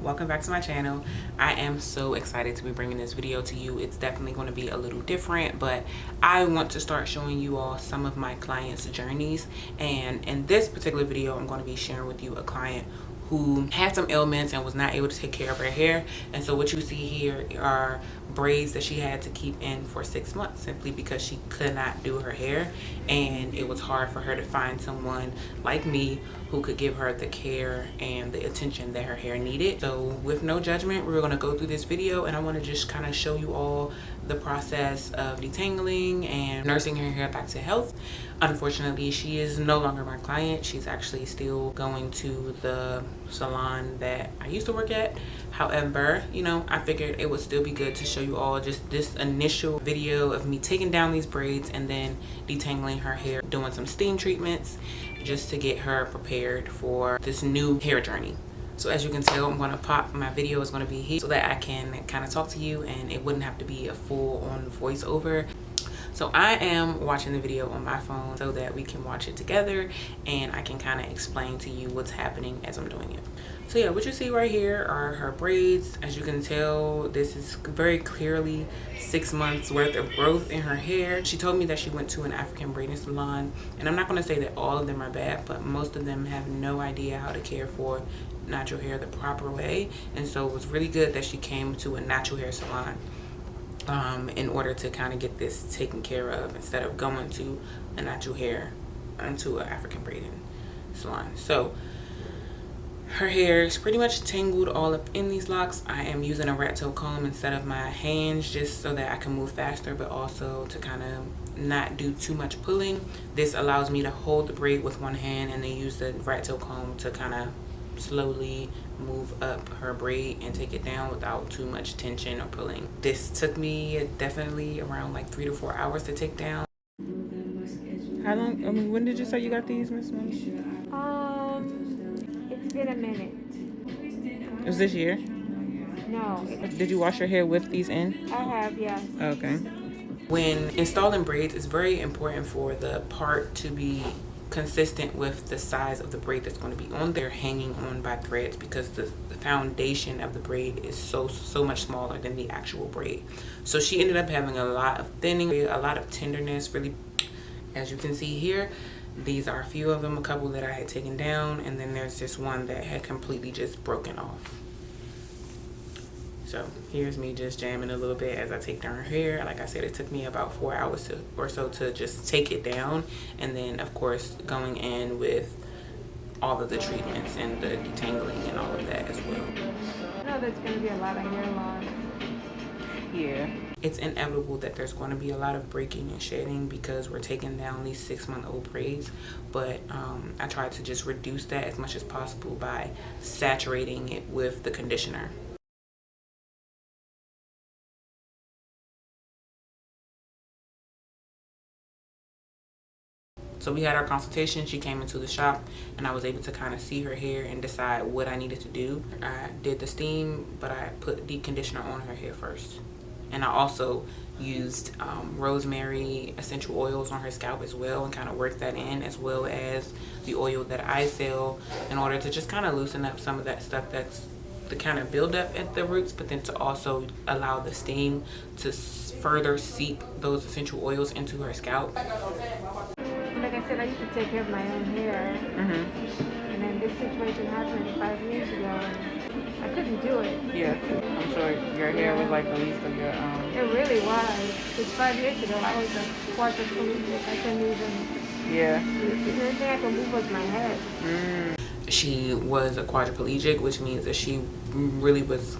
welcome back to my channel. I am so excited to be bringing this video to you. It's definitely going to be a little different, but I want to start showing you all some of my clients' journeys. And in this particular video, I'm going to be sharing with you a client who had some ailments and was not able to take care of her hair. And so what you see here are braids that she had to keep in for 6 months simply because she could not do her hair, and it was hard for her to find someone like me who could give her the care and the attention that her hair needed. So with no judgment, we're going to go through this video, and I want to just kind of show you all the process of detangling and nursing her hair back to health. Unfortunately, she is no longer my client. She's actually still going to the salon that I used to work at. However, you know, I figured it would still be good to show you all just this initial video of me taking down these braids and then detangling her hair, doing some steam treatments just to get her prepared for this new hair journey. So as you can tell, I'm going to pop, my video is going to be here so that I can kind of talk to you and it wouldn't have to be a full-on voiceover. So I am watching the video on my phone so that we can watch it together and I can kind of explain to you what's happening as I'm doing it. So yeah, what you see right here are her braids. As you can tell, this is very clearly 6 months worth of growth in her hair. She told me that she went to an African braiding salon, and I'm not going to say that all of them are bad, but most of them have no idea how to care for natural hair the proper way. And so it was really good that she came to a natural hair salon in order to kind of get this taken care of instead of going to a natural hair into an African braiding salon. So her hair is pretty much tangled all up in these locks. I am using a rat tail comb instead of my hands just so that I can move faster, but also to kind of not do too much pulling. This allows me to hold the braid with one hand and then use the rat tail comb to kind of slowly move up her braid and take it down without too much tension or pulling. This took me definitely around like 3 to 4 hours to take down. How long, I mean, when did you say you got these, Miss Money? It's been a minute. Was this year? No. Did you wash your hair with these in? I have, yes. Okay. When installing braids, it's very important for the part to be consistent with the size of the braid that's going to be on there hanging on by threads, because the foundation of the braid is so much smaller than the actual braid. So she ended up having a lot of thinning, a lot of tenderness, really. As you can see here, these are a few of them, a couple that I had taken down, and then there's just one that had completely just broken off. So here's me just jamming a little bit as I take down her hair. Like I said, it took me about 4 hours or so to just take it down, and then of course going in with all of the treatments and the detangling and all of that as well. I know there's going to be a lot of hair loss. Yeah, it's inevitable that there's going to be a lot of breaking and shedding because we're taking down these 6-month-old braids, but I tried to just reduce that as much as possible by saturating it with the conditioner. So we had our consultation. She came into the shop and I was able to kind of see her hair and decide what I needed to do. I did the steam, but I put deep conditioner on her hair first. And I also used rosemary essential oils on her scalp as well and kind of worked that in, as well as the oil that I sell, in order to just kind of loosen up some of that stuff that's the kind of build up at the roots, but then to also allow the steam to further seep those essential oils into her scalp. Like I said, I used to take care of my own hair. And then this situation happened 5 years ago, and I couldn't do it. Yeah, I'm sure your hair was like the least of your It really was. Because 5 years ago, I was a quadriplegic. I couldn't even... Yeah. The only thing I could move was my head. She was a quadriplegic, which means that she really was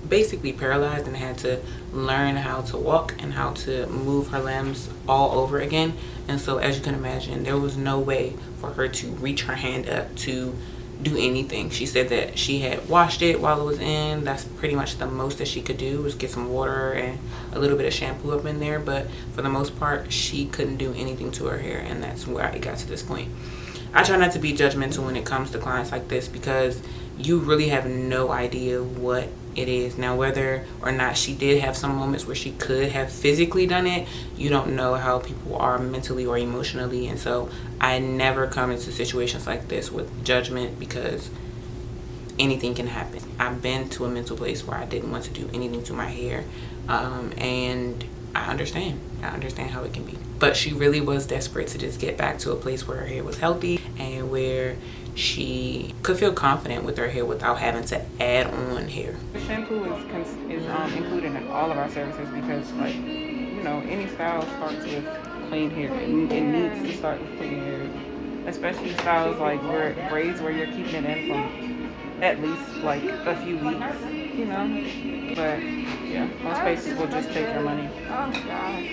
basically paralyzed and had to learn how to walk and how to move her limbs all over again. And so as you can imagine, there was no way for her to reach her hand up to do anything. She said that she had washed it while it was in. That's pretty much the most that she could do, was get some water and a little bit of shampoo up in there, but for the most part she couldn't do anything to her hair, and that's where I got to this point. I try not to be judgmental when it comes to clients like this, because you really have no idea what it is. Now, whether or not she did have some moments where she could have physically done it, you don't know how people are mentally or emotionally. And so I never come into situations like this with judgment, because anything can happen. I've been to a mental place where I didn't want to do anything to my hair, and I understand how it can be. But she really was desperate to just get back to a place where her hair was healthy and where she could feel confident with her hair without having to add on hair. The shampoo is included in all of our services because, like, you know, any style starts with clean hair. It needs to start with clean hair, especially styles like braids where you're keeping it in from at least like a few weeks, you know. But yeah, most places will just take your money. Oh God.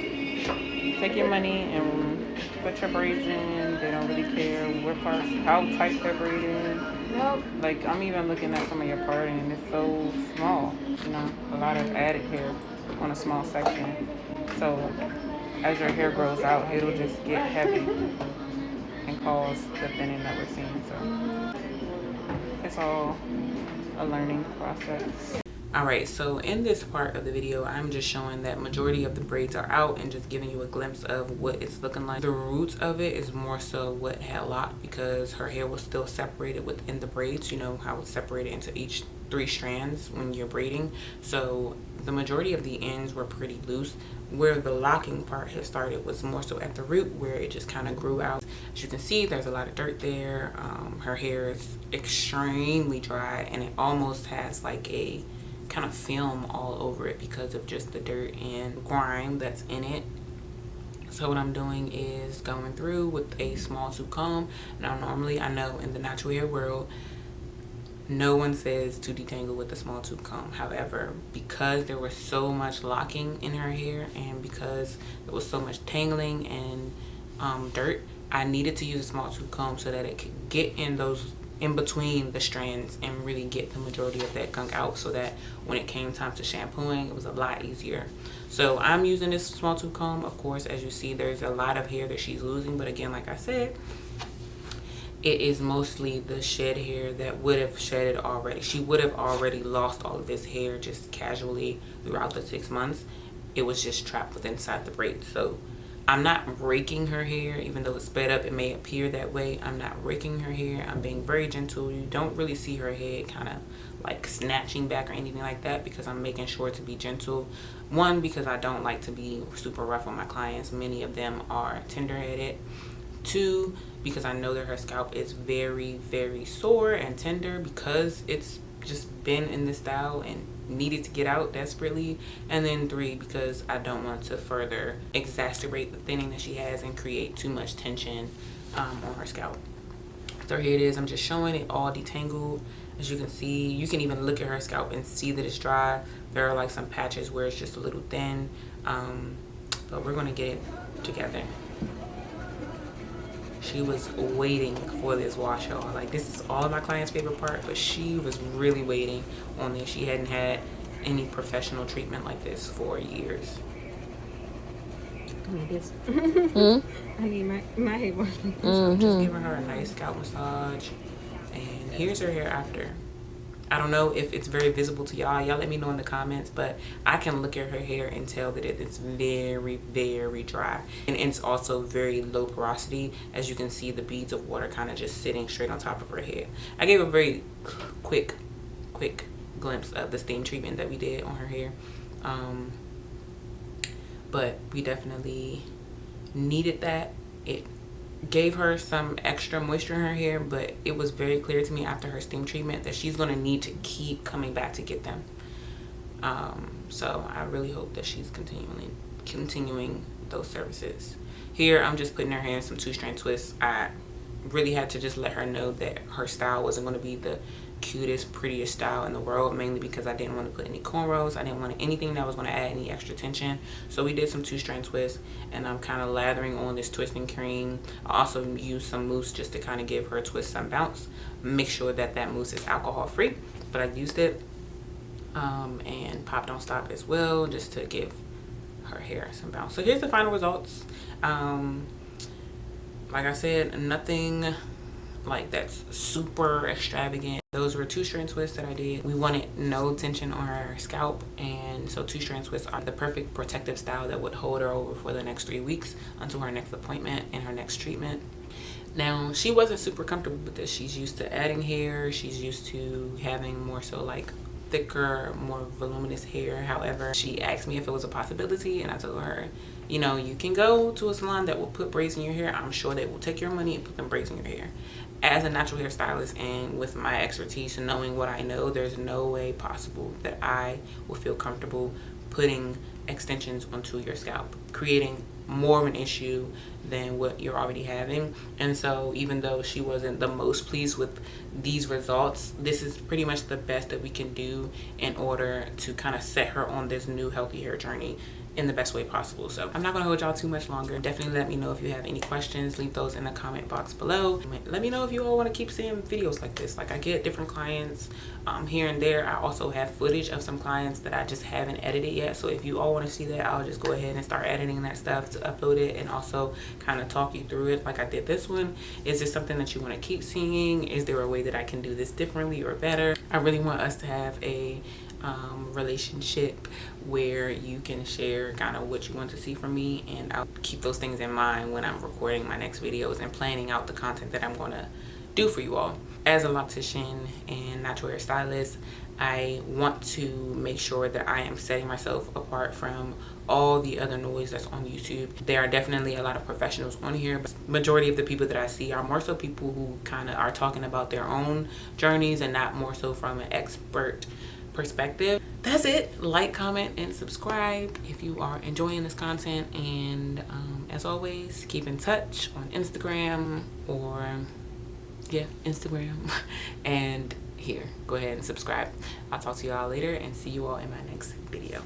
Take your money and put your braids in. They don't really care what parts, how tight they're braided. Nope. Like, I'm even looking at some of your parting and it's so small, you know, a lot of added hair on a small section. So as your hair grows out, it'll just get heavy and cause the thinning that we're seeing. So it's all a learning process. Alright, so in this part of the video, I'm just showing that majority of the braids are out and just giving you a glimpse of what it's looking like. The roots of it is more so what had locked because her hair was still separated within the braids. You know how it's separated into each 3 strands when you're braiding. So the majority of the ends were pretty loose. Where the locking part had started was more so at the root where it just kind of grew out. As you can see, there's a lot of dirt there. Her hair is extremely dry and it almost has like a kind of film all over it because of just the dirt and grime that's in it. So what I'm doing is going through with a small tooth comb. Now normally I know in the natural hair world no one says to detangle with a small tooth comb. However, because there was so much locking in her hair and because there was so much tangling and dirt, I needed to use a small tooth comb so that it could get in between the strands and really get the majority of that gunk out so that when it came time to shampooing, it was a lot easier. So I'm using this small tooth comb. Of course, as you see, there's a lot of hair that she's losing, but again, like I said, it is mostly the shed hair that would have shedded already. She would have already lost all of this hair just casually throughout the 6 months. It was just trapped within inside the braids. So I'm not raking her hair, even though it's sped up, it may appear that way. I'm not raking her hair. I'm being very gentle. You don't really see her head kind of like snatching back or anything like that because I'm making sure to be gentle. One, because I don't like to be super rough on my clients. Many of them are tender-headed. 2, because I know that her scalp is very, very sore and tender because it's just been in this style and needed to get out desperately. And then 3, because I don't want to further exacerbate the thinning that she has and create too much tension on her scalp. So here it is. I'm just showing it all detangled. As you can see, you can even look at her scalp and see that it's dry. There are like some patches where it's just a little thin, but we're going to get it together. She was waiting for this wash, y'all. Like, this is all of my clients' favorite part, but she was really waiting on this. She hadn't had any professional treatment like this for years. I need this. I need my hair wash. So I'm just giving her a nice scalp massage. And here's her hair after. I don't know if it's very visible to y'all. Y'all let me know in the comments, but I can look at her hair and tell that it's very, very dry. And it's also very low porosity. As you can see, the beads of water kind of just sitting straight on top of her head. I gave a very quick glimpse of the steam treatment that we did on her hair. But we definitely needed that. It gave her some extra moisture in her hair, but it was very clear to me after her steam treatment that she's going to need to keep coming back to get them. So I really hope that she's continuing those services. Here I'm just putting her hair in some 2-strand twists. I really had to just let her know that her style wasn't going to be the cutest, prettiest style in the world, mainly because I didn't want to put any cornrows. I didn't want anything that was going to add any extra tension. So we did some 2-strand twists, and I'm kind of lathering on this twisting cream. I also used some mousse just to kind of give her twist some bounce. Make sure that that mousse is alcohol free, but I used it. And Pop Don't Stop as well, just to give her hair some bounce. So here's the final results. Like I said, nothing like that's super extravagant. Those were 2-strand twists that I did. We wanted no tension on her scalp, and so 2-strand twists are the perfect protective style that would hold her over for the next 3 weeks until her next appointment and her next treatment. Now, she wasn't super comfortable with this. She's used to adding hair. She's used to having more so like thicker, more voluminous hair. However, she asked me if it was a possibility, and I told her, you know, you can go to a salon that will put braids in your hair. I'm sure they will take your money and put them braids in your hair. As a natural hair stylist and with my expertise and knowing what I know, there's no way possible that I will feel comfortable putting extensions onto your scalp, creating more of an issue than what you're already having. And so even though she wasn't the most pleased with these results, this is pretty much the best that we can do in order to kind of set her on this new healthy hair journey in the best way possible. So I'm not gonna hold y'all too much longer. Definitely let me know if you have any questions. Leave those in the comment box below. Let me know if you all want to keep seeing videos like this. Like, I get different clients here and there. I also have footage of some clients that I just haven't edited yet. So if you all want to see that, I'll just go ahead and start editing that stuff to upload it and also kind of talk you through it like I did this one. Is this something that you want to keep seeing? Is there a way that I can do this differently or better? I really want us to have a relationship where you can share kind of what you want to see from me, and I'll keep those things in mind when I'm recording my next videos and planning out the content that I'm going to do for you all. As a loctician and natural hair stylist, I want to make sure that I am setting myself apart from all the other noise that's on YouTube. There are definitely a lot of professionals on here, but majority of the people that I see are more so people who kind of are talking about their own journeys and not more so from an expert perspective. That's it. Like, comment, and subscribe if you are enjoying this content. And as always, keep in touch on Instagram, or Instagram and here. Go ahead and subscribe. I'll talk to y'all later and see you all in my next video.